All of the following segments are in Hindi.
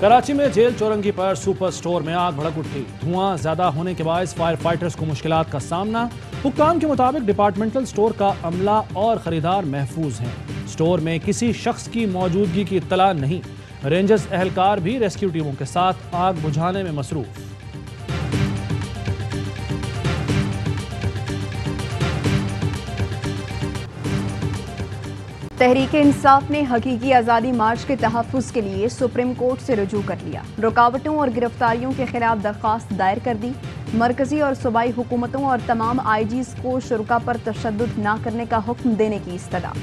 कराची में जेल चौरंगी पर सुपर स्टोर में आग भड़क उठी। धुआं ज्यादा होने के बायस फायर फाइटर्स को मुश्किलात का सामना। हुक्काम के मुताबिक डिपार्टमेंटल स्टोर का अमला और खरीदार महफूज हैं। स्टोर में किसी शख्स की मौजूदगी की इत्तला नहीं। रेंजर्स एहलकार भी रेस्क्यू टीमों के साथ आग बुझाने में मसरूफ। तहरीक इंसाफ ने हकीकी आज़ादी मार्च के तहफ़्फ़ुज़ के लिए सुप्रीम कोर्ट से रुजू कर लिया। रुकावटों और गिरफ्तारियों के खिलाफ दरख्वास्त दायर कर दी। मरकजी और सूबाई हुकूमतों और तमाम आईजीज़ को शुरा पर तशद्दुद न करने का हुक्म देने की इस्तदा।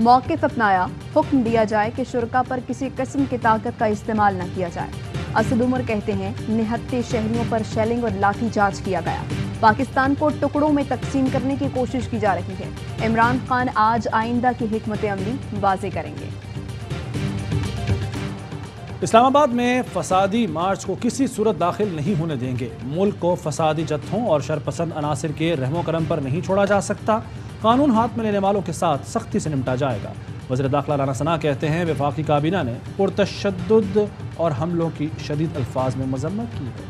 मौक़िफ़ अपनाया, हुक्म दिया जाए कि शुरा पर किसी किस्म की ताकत का इस्तेमाल न किया जाए। असद उमर कहते हैं, निहत्ते शहरियों पर शेलिंग और लाठी चार्ज किया गया। पाकिस्तान को टुकड़ों में तकसीम करने की कोशिश की जा रही है। इमरान खान आज आइंदा की हिकमत अमली वाज़े करेंगे। इस्लामाबाद में फसादी मार्च को किसी सूरत दाखिल नहीं होने देंगे। मुल्क को फसादी जत्थों और शरपसंद अनासिर के रहमो करम पर नहीं छोड़ा जा सकता। कानून हाथ में लेने वालों के साथ सख्ती से निपटा जाएगा। वज़ीर दाखिला राना सना कहते हैं, वफाकी काबीना ने पुरतशद्दुद और हमलों की शदीद अल्फाज में मजम्मत की है।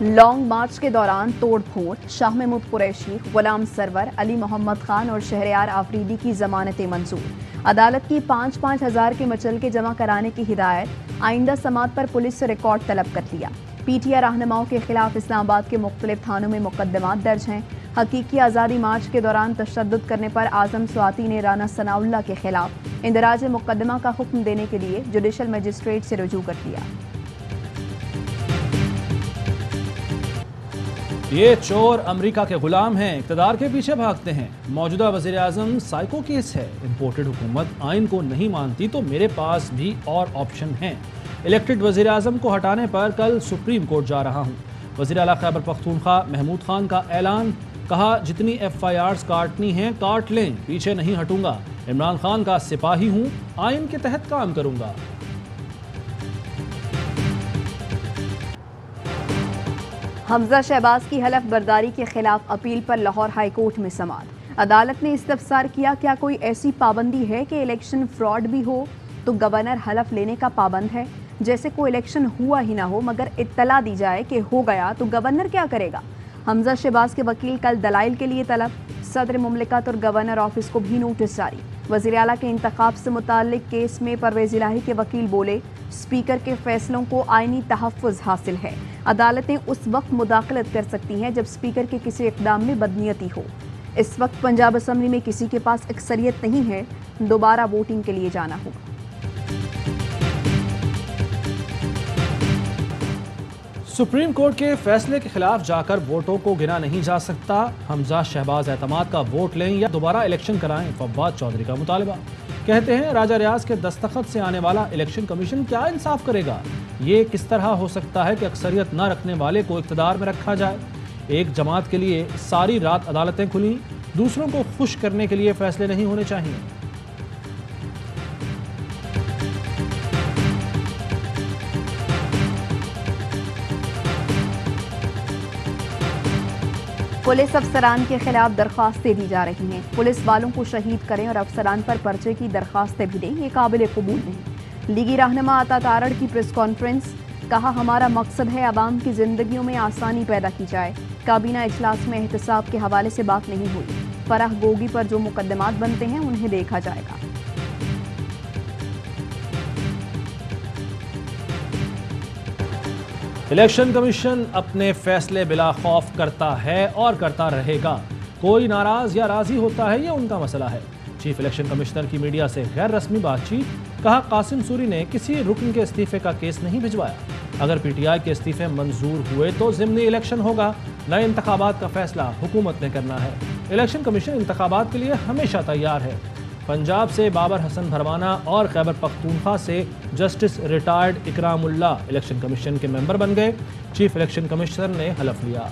लॉन्ग मार्च के दौरान तोड़ फोड़, शाह महमूद कुरैशी, गुलाम सरवर, अली मोहम्मद खान और शहरयार आफरीदी की जमानतें मंजूर। अदालत की 5-5 हज़ार के मचलके जमा कराने की हिदायत। आइंदा समात पर पुलिस से रिकॉर्ड तलब कर लिया। पीटीआई रहनुमाओं के खिलाफ इस्लामाबाद के मुख्तलिफ थानों में मुकदमात दर्ज हैं। हकीकी आज़ादी मार्च के दौरान तशद्दुद करने पर आजम स्वाति ने राना सनाउल्लाह के खिलाफ इंदराज मुकदमा का हुक्म देने के लिए जुडिशल मजिस्ट्रेट से रुजू कर लिया। ये चोर अमेरिका के गुलाम हैं, इक़्तिदार के पीछे भागते हैं। मौजूदा वज़ीर आज़म साइको केस है। इम्पोर्टेड हुकूमत आइन को नहीं मानती तो मेरे पास भी और ऑप्शन हैं। इलेक्टेड वज़ीर आज़म को हटाने पर कल सुप्रीम कोर्ट जा रहा हूँ। वज़ीर आला खैबर पख्तूनख्वा महमूद खान का ऐलान। कहा, जितनी FIRs काटनी हैं काट लें, पीछे नहीं हटूंगा। इमरान खान का सिपाही हूँ, आइन के तहत काम करूंगा। हमजा शहबाज की हलफ बर्दारी के खिलाफ अपील पर लाहौर हाई कोर्ट में समाअत। अदालत ने इस्तफसार किया, क्या कोई ऐसी पाबंदी है कि इलेक्शन फ्रॉड भी हो तो गवर्नर हलफ लेने का पाबंद है? जैसे कोई इलेक्शन हुआ ही ना हो मगर इत्तला दी जाए कि हो गया तो गवर्नर क्या करेगा? हमजा शहबाज के वकील कल दलाइल के लिए तलब। सदर मुमलिकत और गवर्नर ऑफिस को भी नोटिस जारी। वज़ीर आला के इंतखाब से मुताल्लिक केस में परवेज़ इलाही के वकील बोले, स्पीकर के फैसलों को आइनी तहफ़्फ़ुज़ हासिल है। अदालतें उस वक्त मुदाखलत कर सकती हैं जब स्पीकर के किसी इक़दाम में बदनीयती हो। इस वक्त पंजाब असम्बली में किसी के पास अक्सरियत नहीं है, दोबारा वोटिंग के लिए जाना होगा। सुप्रीम कोर्ट के फैसले के खिलाफ जाकर वोटों को गिना नहीं जा सकता। हमजा शहबाज एतमाद का वोट लें या दोबारा इलेक्शन कराएं, फवाद चौधरी का मुतालबा। कहते हैं, राजा रियाज के दस्तखत से आने वाला इलेक्शन कमीशन क्या इंसाफ करेगा? ये किस तरह हो सकता है कि अक्सरियत न रखने वाले को इक़्तिदार में रखा जाए? एक जमात के लिए सारी रात अदालतें खुली, दूसरों को खुश करने के लिए फैसले नहीं होने चाहिए। पुलिस अफसरान के खिलाफ दरख्वास्तें दी जा रही हैं। पुलिस वालों को शहीद करें और अफसरान पर पर्चे की दरख्वास्तें भी दें, ये काबिल कबूल नहीं। लीगी रहनुमा अता तारड़ की प्रेस कॉन्फ्रेंस। कहा, हमारा मकसद है आवाम की जिंदगियों में आसानी पैदा की जाए। काबीना इजलास में एहतसाब के हवाले से बात नहीं हुई। फराह गोगी पर जो मुकदमात बनते हैं उन्हें देखा जाएगा। इलेक्शन कमीशन अपने फैसले बिला खौफ करता है और करता रहेगा। कोई नाराज या राजी होता है, ये उनका मसला है। चीफ इलेक्शन कमिश्नर की मीडिया से गैर रस्मी बातचीत। कहा, कासिम सूरी ने किसी रुकन के इस्तीफे का केस नहीं भिजवाया। अगर PTI के इस्तीफे मंजूर हुए तो ज़िमनी इलेक्शन होगा। नए इंतखाबात का फैसला हुकूमत ने करना है। इलेक्शन कमीशन इंतखाबात के लिए हमेशा तैयार है। पंजाब से बाबर हसन भरवाना और खैबर पख्तूनख्वा से justice retired Ikramullah election commission के मेंबर बन गए। चीफ इलेक्शन कमिश्नर ने हलफ लिया।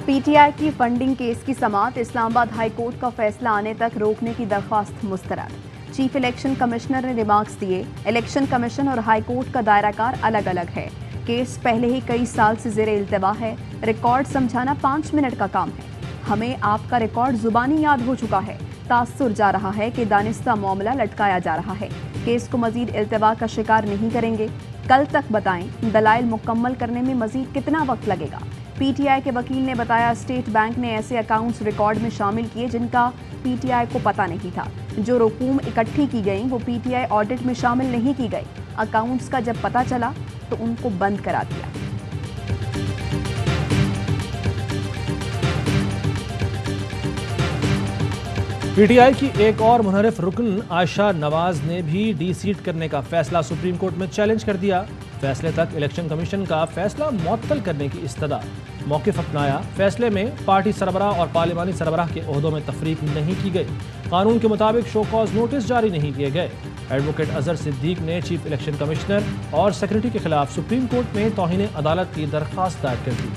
PTI की फंडिंग केस की समाअत। इस्लामाबाद हाई कोर्ट का फैसला आने तक रोकने की दरख्वास्त मुस्तरद। चीफ इलेक्शन कमिश्नर ने रिमार्क्स दिए, इलेक्शन कमीशन और हाई कोर्ट का दायरा कार अलग अलग है। केस पहले ही कई साल से ज़ेरे इल्तिवा है। रिकॉर्ड समझाना 5 मिनट का काम है। हमें आपका रिकॉर्ड जुबानी याद हो चुका है। तासुर जा रहा है कि दानिस्ता मामला लटकाया जा रहा है। केस को मजीद इल्तिवा का शिकार नहीं करेंगे। कल तक बताएं दलाइल मुकम्मल करने में मजीद कितना वक्त लगेगा। पीटीआई के वकील ने बताया स्टेट बैंक ने ऐसे अकाउंट्स रिकॉर्ड में शामिल किए जिनका पीटीआई को पता नहीं था। जो रकूम इकट्ठी की गई वो पीटीआई ऑडिट में शामिल नहीं की गई। अकाउंट्स का जब पता चला तो उनको बंद करा दिया। पीटीआई की एक और मुनहरिफ रुकन आयशा नवाज ने भी डी-सीट करने का फैसला सुप्रीम कोर्ट में चैलेंज कर दिया। फैसले तक इलेक्शन कमीशन का फैसला मुअत्तल करने की इस्तदा। मौक़िफ़ अपनाया। फैसले में पार्टी सरबराह और पार्लिमानी सरबराह के ओहदों में तफरीक नहीं की गई। कानून के मुताबिक शो कॉज नोटिस जारी नहीं किए गए। एडवोकेट अजहर सिद्दीक ने चीफ इलेक्शन कमिश्नर और सेक्रेटरी के खिलाफ सुप्रीम कोर्ट में तौहीन अदालत की दरख्वास्त दायर कर दी।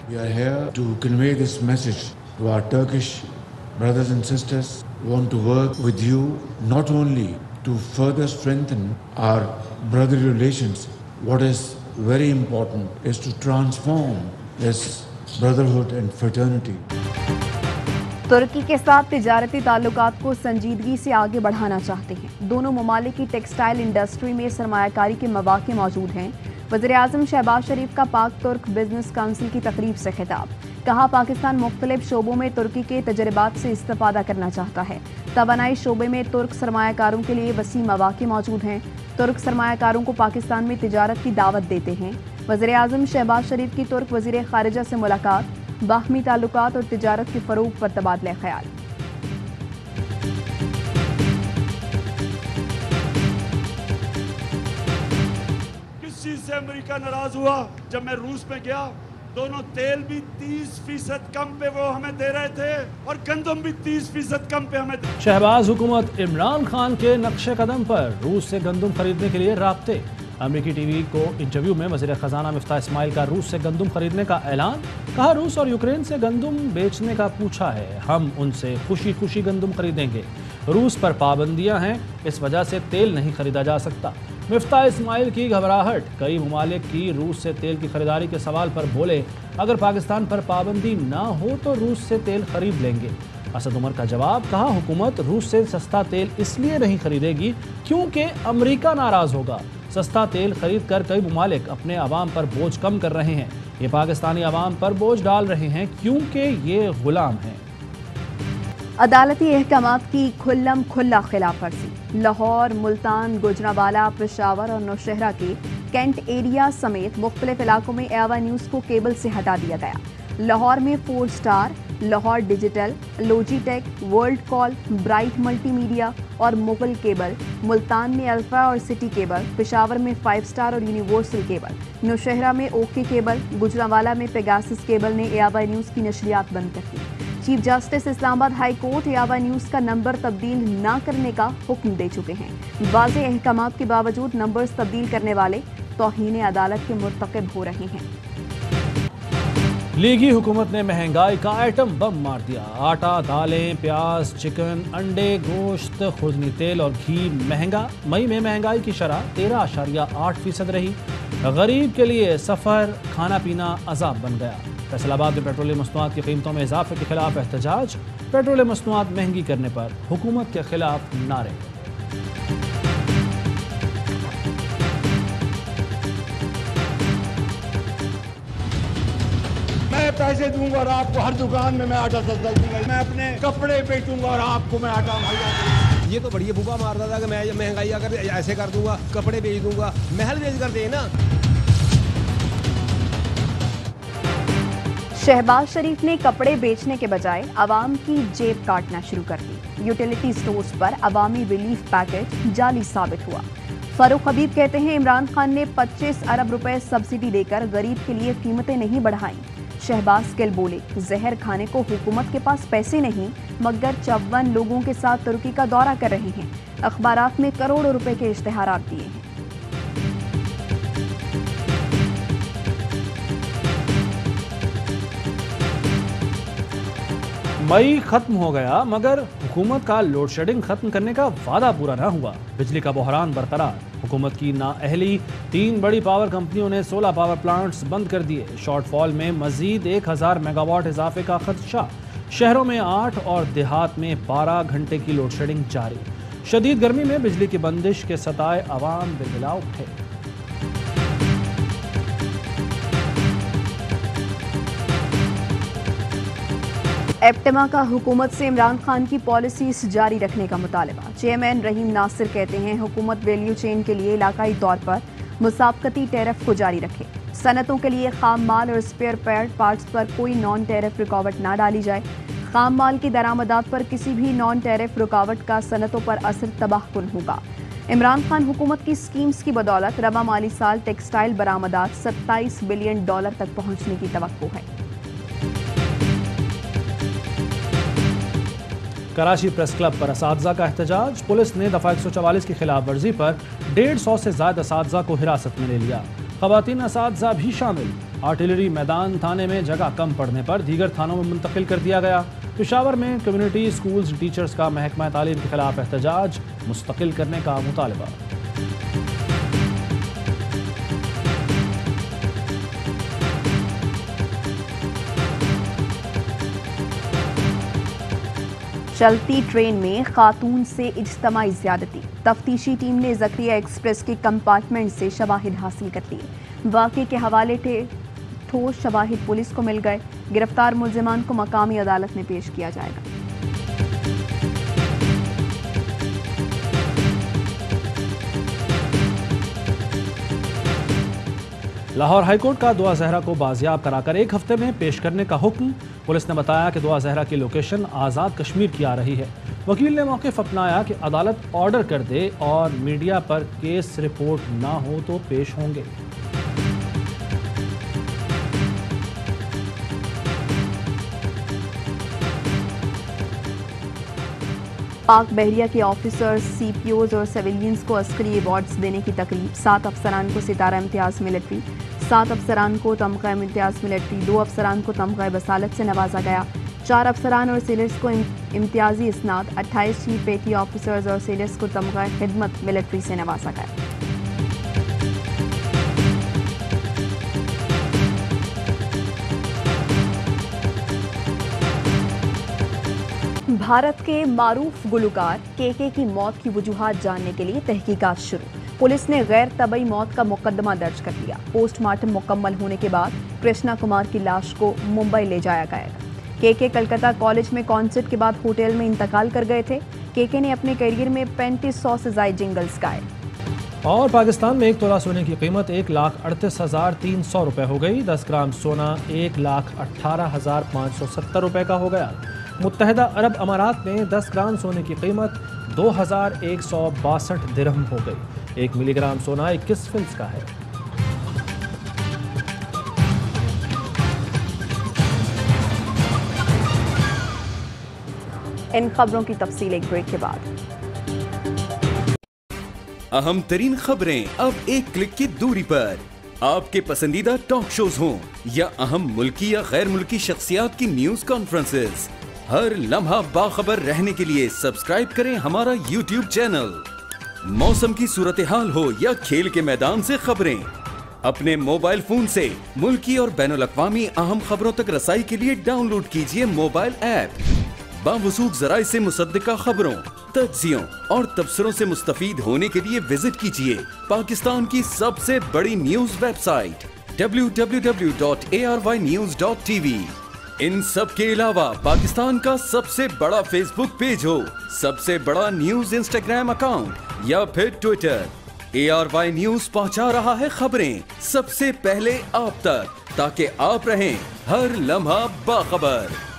We are here to convey this message to our Turkish brothers and sisters. We want to work with you not only to further strengthen our brotherly relations. What is very important is to transform this brotherhood and fraternity. तुर्की के साथ तिजारती ताल्लुकात को संजीदगी से आगे बढ़ाना चाहते हैं। दोनों ममालिक की टेक्सटाइल इंडस्ट्री में सरमायाकारी के मौके मौजूद हैं। वज़ीर-ए-आज़म शहबाज शरीफ का पाक तुर्क बिजनेस काउंसिल की तकरीब से खिताब। कहा पाकिस्तान मुख्तलिफ शोबों में तुर्की के तजर्बात से इस्तेफादा करना चाहता है। तवानाई शोबे में तुर्क सरमायाकारों के लिए वसी मौके मौजूद हैं। तुर्क सरमायाकारों को पाकिस्तान में तिजारत की दावत देते हैं। वज़ीर-ए-आज़म शहबाज शरीफ की तुर्क वज़ीर ख़ारिजा से मुलाकात। बाहमी ताल्लुकात और तिजारत के फ़रोग़ पर तबादला ख्याल। किस चीज से अमेरिका नाराज हुआ? जब मैं रूस में गया, दोनों तेल भी 30% कम पे वो हमें दे रहे थे और गंदम भी 30% कम पे हमें। शहबाज हुकूमत इमरान खान के नक्शे कदम पर रूस से गंदम खरीदने के लिए राब्ते। अमेरिकी टीवी को इंटरव्यू में वज़ीर ख़जाना मिफ्ताह इस्माइल का रूस से गंदम खरीदने का ऐलान। कहा रूस और यूक्रेन से गंदम बेचने का पूछा है, हम उनसे खुशी खुशी गंदम खरीदेंगे। रूस पर पाबंदियां हैं, इस वजह से तेल नहीं खरीदा जा सकता। मिफ्ताह इस्माइल की घबराहट। कई ममालिक की रूस से तेल की खरीदारी के सवाल पर बोले अगर पाकिस्तान पर पाबंदी ना हो तो रूस से तेल खरीद लेंगे। असद उमर का जवाब। कहा हुकूमत रूस से सस्ता तेल इसलिए नहीं खरीदेगी क्योंकि अमेरिका नाराज होगा। सस्ता तेल खरीद कर कई ममालिक अपने अवाम पर बोझ कम कर रहे हैं। ये पाकिस्तानी अवाम पर बोझ डाल रहे हैं क्योंकि ये गुलाम हैं। अदालती अहकामात की खुल्लम खुल्ला खिलाफ वर्जी। लाहौर, मुल्तान, गुजरांवाला, पेशावर और नौशहरा के कैंट एरिया समेत मुख्तलिफ इलाकों में एवा न्यूज़ को केबल से हटा दिया गया। लाहौर में 4 star, Lahore digital, Logitech, world call, bright multimedia और मुगल केबल, मुल्तान में अल्फा और सिटी केबल, पेशावर में 5 स्टार और यूनिवर्सल केबल, नौशहरा में ओके केबल, गुजरांवाला में पेगासस केबल ने एवा न्यूज़ की नशरियात बंद कर दी। Chief justice Islamabad high court एवा न्यूज़ का नंबर तब्दील न करने का हुक्म दे चुके हैं। वाज़े अहकामात के बावजूद नंबर्स तब्दील करने वाले तौहीन अदालत के मुर्तकिब हो रहे हैं। लीगी हुकूमत ने महंगाई का आइटम बम मार दिया। आटा, दालें, प्याज, चिकन, अंडे, गोश्त, खुर्दनी तेल और घी महंगा। मई में महंगाई की शरह 13.8% रही। गरीब के लिए सफ़र, खाना पीना अजाब बन गया। फैसलाबाद में पेट्रोलियम मसनूआत की कीमतों में इजाफे के खिलाफ एहतजाज। पेट्रोलियम मसनूआत महंगी करने पर हुकूमत के खिलाफ नारे। मैं पैसे दूंगा और आपको हर दुकान में मैं आटा सस्ता दूंगा। मैं अपने कपड़े बेचूंगा और आपको मैं आटा महंगा दूंगा। ये तो बढ़िया भूखा मारता था कि मैं महंगाई अगर ऐसे कर दूंगा, कपड़े बेच दूंगा, महल बेच कर दे ना। शहबाज शरीफ ने कपड़े बेचने के बजाय आवाम की जेब काटना शुरू कर दी। यूटिलिटी स्टोर्स पर अवामी रिलीफ पैकेज जाली साबित हुआ। फारूक हबीब कहते हैं इमरान खान ने 25 अरब रुपए सब्सिडी देकर गरीब के लिए कीमतें नहीं बढ़ाई। शहबाज गिल बोले जहर खाने को हुकूमत के पास पैसे नहीं मगर 54 लोगों के साथ तुर्की का दौरा कर रहे हैं। अखबारात में करोड़ों रुपए के इश्तिहारात दिए हैं। मई खत्म हो गया मगर हुकूमत का लोड शेडिंग खत्म करने का वादा पूरा न हुआ। बिजली का बहरान बरकरार। हुकूमत की नाअहली। 3 बड़ी पावर कंपनियों ने 16 पावर प्लांट्स बंद कर दिए। शॉर्टफॉल में मजीद 1000 मेगावाट इजाफे का खदशा। शहरों में 8 और देहात में 12 घंटे की लोड शेडिंग जारी। शदीद गर्मी में बिजली की बंदिश के सताए अवाम बिलबिला उठे। एप्टेमा का हुकूमत से इमरान खान की पॉलिसीज जारी रखने का मुतालबा। चेयरमैन रहीम नासिर कहते हैं हुकूमत वैल्यू चेन के लिए इलाकाई तौर पर मुसाबकती टैरिफ को जारी रखे। सनतों के लिए खाम माल और स्पेयर पार्ट्स पर कोई नॉन टैरिफ रुकावट ना डाली जाए। खाम माल की दरामदात पर किसी भी नॉन टैरिफ रुकावट का सनतों पर असर तबाहकुन होगा। इमरान खान हुकूमत की स्कीम्स की बदौलत रवा माली साल टेक्सटाइल बरामदात $27 बिलियन तक पहुंचने की तवक्को है। कराची प्रेस क्लब पर असातिज़ा का एहतजाज। पुलिस ने दफ़ा 144 की खिलाफ वर्जी पर 150 से ज़ायद असातिज़ा को हिरासत में ले लिया। ख़वातीन असातिज़ा भी शामिल। आर्टिलरी मैदान थाने में जगह कम पड़ने पर दीगर थानों में मुंतकिल कर दिया गया। पेशावर में कम्युनिटी स्कूल्स टीचर्स का महकमा तालीम के खिलाफ एहतजाज मुस्तकिल करने का मुतालबा। चलती ट्रेन में खातून से इज्तमाई ज़्यादती। तफ्तीशी टीम ने ज़करिया एक्सप्रेस के कंपार्टमेंट से शवाहिद हासिल कर लिए। वाक़े के हवाले ठोस शवाहिद पुलिस को मिल गए। गिरफ्तार मुल्ज़िमान को मकामी अदालत में पेश किया जाएगा। लाहौर हाईकोर्ट का दुआ जहरा को बाजियाब कराकर 1 हफ्ते में पेश करने का हुक्म। पुलिस ने बताया कि दुआ जहरा की लोकेशन आज़ाद कश्मीर की आ रही है। वकील ने मौक़िफ़ अपनाया कि अदालत ऑर्डर कर दे और मीडिया पर केस रिपोर्ट ना हो तो पेश होंगे। पाक बहरिया के ऑफिसर्स, CPOs और सिविलियंस को अस्करी अवार्ड्स देने की तकरीब। 7 अफसरान को सितारा इम्तियाज़ मिलिट्री, 7 अफसरान को तमगा इम्तियाज़ मिलिट्री, 2 अफसरान को तमगा बसालत से नवाजा गया। 4 अफसरान और सेलर्स को इम्तियाजी इसनाद, 28 चीफ पेटी ऑफिसर्स और सेलर्स को तमगा खिदमत मिलिट्री से नवाजा गया। भारत के मारूफ गुलकार KK की मौत की वजूहात जानने के लिए तहकीकात शुरू। पुलिस ने गैर तबई मौत का मुकदमा दर्ज कर लिया। पोस्टमार्टम मुकम्मल होने के बाद कृष्णा कुमार की लाश को मुंबई ले जाया गया। KK कलकत्ता कॉलेज में कॉन्सर्ट के बाद होटल में इंतकाल कर गए थे। KK ने अपने करियर में 3500 से ज्यादा जिंगल्स गाए। और पाकिस्तान में 1 तोला सोने की कीमत 1,38,300 रुपये हो गई। 10 ग्राम सोना 1,18,570 रुपये का हो गया। मुत्तहिदा अरब अमारात में 10 ग्राम सोने की कीमत 2,162 दिरहम हो गई। 1 मिलीग्राम सोना 21 फिल्स का है। इन खबरों की तफसील एक ब्रेक के बाद। अहम तरीन खबरें अब एक क्लिक की दूरी पर। आपके पसंदीदा टॉक शोज हों या अहम मुल्की या गैर मुल्की शख्सियात की न्यूज कॉन्फ्रेंसेस, हर लम्हा बाखबर रहने के लिए सब्सक्राइब करें हमारा YouTube चैनल। मौसम की सूरत हाल हो या खेल के मैदान से खबरें, अपने मोबाइल फोन से मुल्की और बैनुल अक़वामी अहम खबरों तक रसाई के लिए डाउनलोड कीजिए मोबाइल ऐप। बावसूख ज़राए से मुसद्दिका खबरों, तज्ज़ियों और तबसरों से मुस्तफीद होने के लिए विजिट कीजिए पाकिस्तान की सबसे बड़ी न्यूज वेबसाइट www.arYnews.tv। इन सब के अलावा पाकिस्तान का सबसे बड़ा फेसबुक पेज हो, सबसे बड़ा न्यूज इंस्टाग्राम अकाउंट या फिर ट्विटर, ARY न्यूज पहुंचा रहा है खबरें सबसे पहले आप तक, ताकि आप रहें हर लम्हा बाखबर।